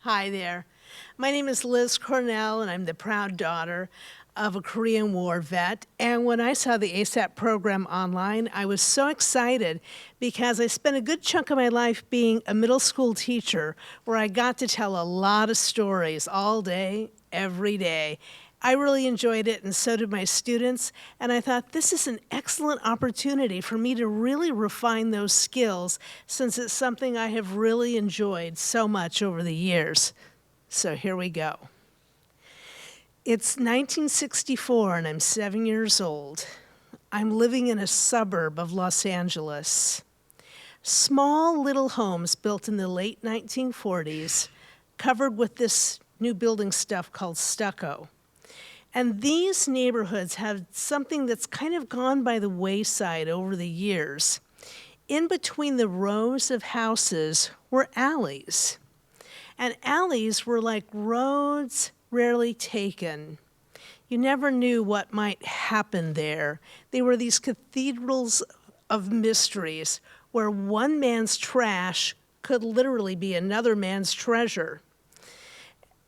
Hi there. My name is Lis Cornell, and I'm the proud daughter of a Korean War vet. And when I saw the ASAP program online, I was so excited because I spent a good chunk of my life being a middle school teacher where I got to tell a lot of stories all day, every day. I really enjoyed it, and so did my students, and I thought this is an excellent opportunity for me to really refine those skills since it's something I have really enjoyed so much over the years. So here we go. It's 1964, and I'm 7 years old. I'm living in a suburb of Los Angeles. Small little homes built in the late 1940s, covered with this new building stuff called stucco. And these neighborhoods have something that's kind of gone by the wayside over the years. In between the rows of houses were alleys. And alleys were like roads rarely taken. You never knew what might happen there. They were these cathedrals of mysteries where one man's trash could literally be another man's treasure.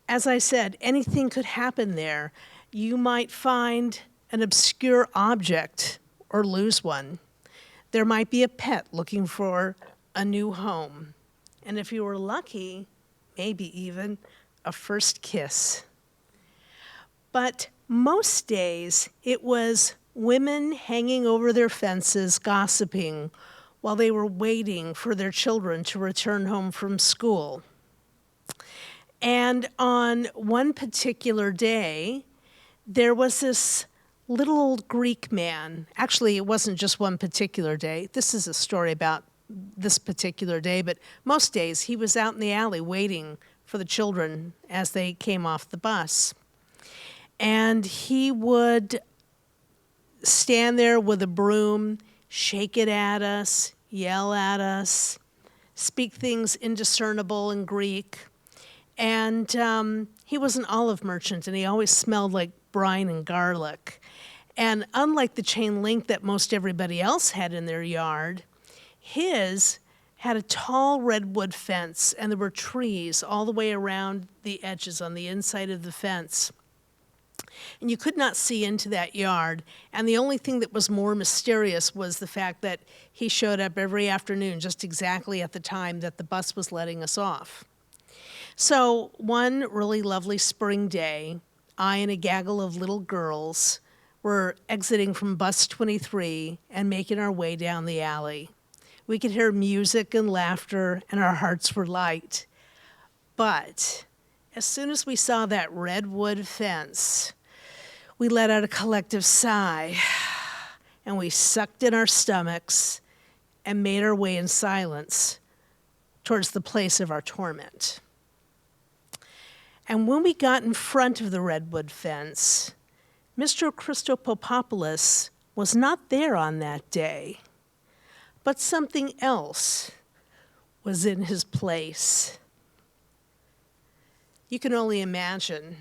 As I said, anything could happen there. You might find an obscure object or lose one. There might be a pet looking for a new home. And if you were lucky, maybe even a first kiss. But most days, it was women hanging over their fences gossiping while they were waiting for their children to return home from school. And on one particular day, there was this little old Greek man. Actually, it wasn't just one particular day. This is a story about this particular day, but most days he was out in the alley waiting for the children as they came off the bus. And he would stand there with a broom, shake it at us, yell at us, speak things indiscernible in Greek. And he was an olive merchant, and he always smelled like brine and garlic. And unlike the chain link that most everybody else had in their yard, his had a tall redwood fence, and there were trees all the way around the edges on the inside of the fence. And you could not see into that yard, and the only thing that was more mysterious was the fact that he showed up every afternoon just exactly at the time that the bus was letting us off. So one really lovely spring day, I and a gaggle of little girls were exiting from bus 23 and making our way down the alley. We could hear music and laughter, and our hearts were light. But as soon as we saw that redwood fence, we let out a collective sigh, and we sucked in our stomachs and made our way in silence towards the place of our torment. And when we got in front of the redwood fence, Mr. Christopopoulos was not there on that day, but something else was in his place. You can only imagine.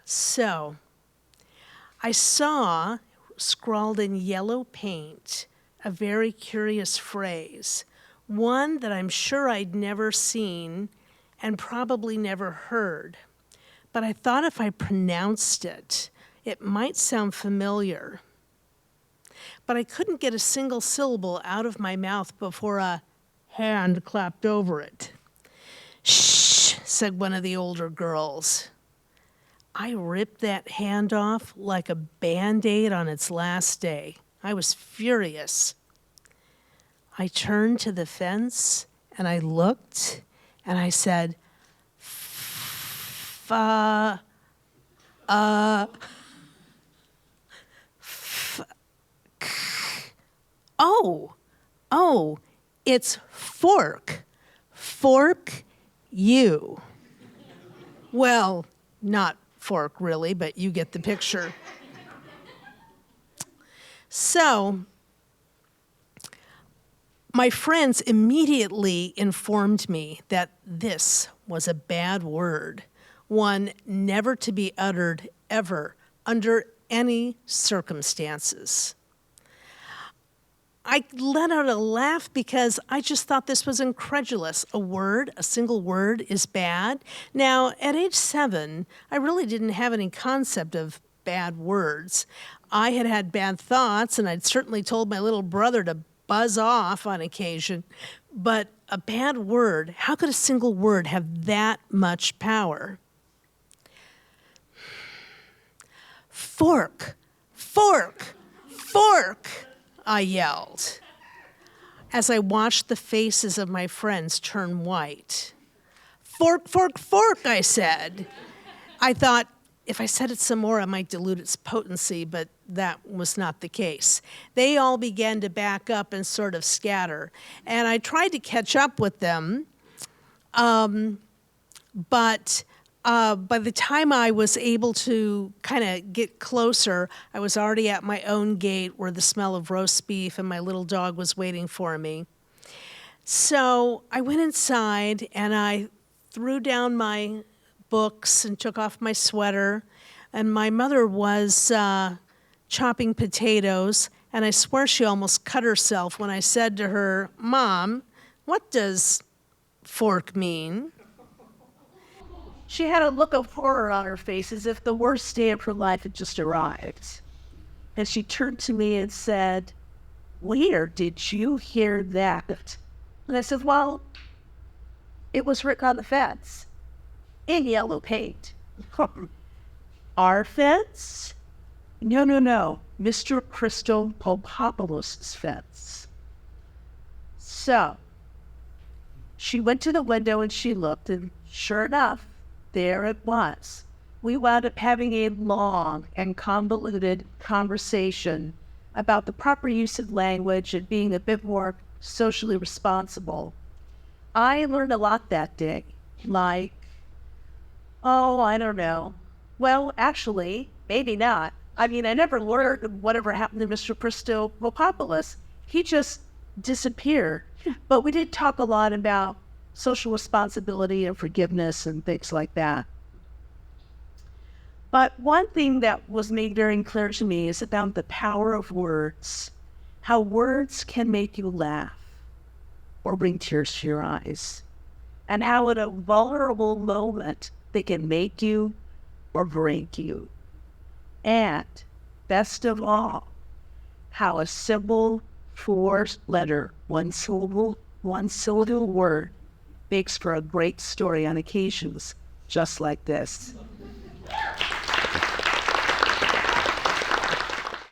So, I saw, scrawled in yellow paint, a very curious phrase, one that I'm sure I'd never seen and probably never heard. But I thought if I pronounced it, it might sound familiar. But I couldn't get a single syllable out of my mouth before a hand clapped over it. "Shh," said one of the older girls. I ripped that hand off like a Band-Aid on its last day. I was furious. I turned to the fence and I looked and I said, oh, it's fork. Fork you. Well, not fork really, but you get the picture. So, my friends immediately informed me that this was a bad word, one never to be uttered ever under any circumstances. I let out a laugh because I just thought this was incredulous. A single word is bad. Now, at age 7, I really didn't have any concept of bad words. I had had bad thoughts, and I'd certainly told my little brother to buzz off on occasion. But a bad word, how could a single word have that much power? Fork, fork, fork, I yelled as I watched the faces of my friends turn white. Fork, fork, fork, I said. I thought, if I said it some more, I might dilute its potency, but that was not the case. They all began to back up and sort of scatter. And I tried to catch up with them, but by the time I was able to kind of get closer, I was already at my own gate where the smell of roast beef and my little dog was waiting for me. So I went inside and I threw down my books and took off my sweater, and my mother was chopping potatoes, and I swear she almost cut herself when I said to her, "Mom, what does fork mean?" She had a look of horror on her face as if the worst day of her life had just arrived. And she turned to me and said, "Where did you hear that?" And I said, "Well, it was written on the fence in yellow paint." "Our fence?" No. Mr. Christopopoulos' fence." So she went to the window and she looked, and sure enough, there it was. We wound up having a long and convoluted conversation about the proper use of language and being a bit more socially responsible. I learned a lot that day, like, I don't know. Well, actually, maybe not. I mean, I never learned whatever happened to Mr. Christopopoulos. He just disappeared. But we did talk a lot about social responsibility and forgiveness and things like that. But one thing that was made very clear to me is about the power of words, how words can make you laugh or bring tears to your eyes, and how at a vulnerable moment they can make you or break you. And best of all, how a simple four-letter, one-syllable word makes for a great story on occasions just like this.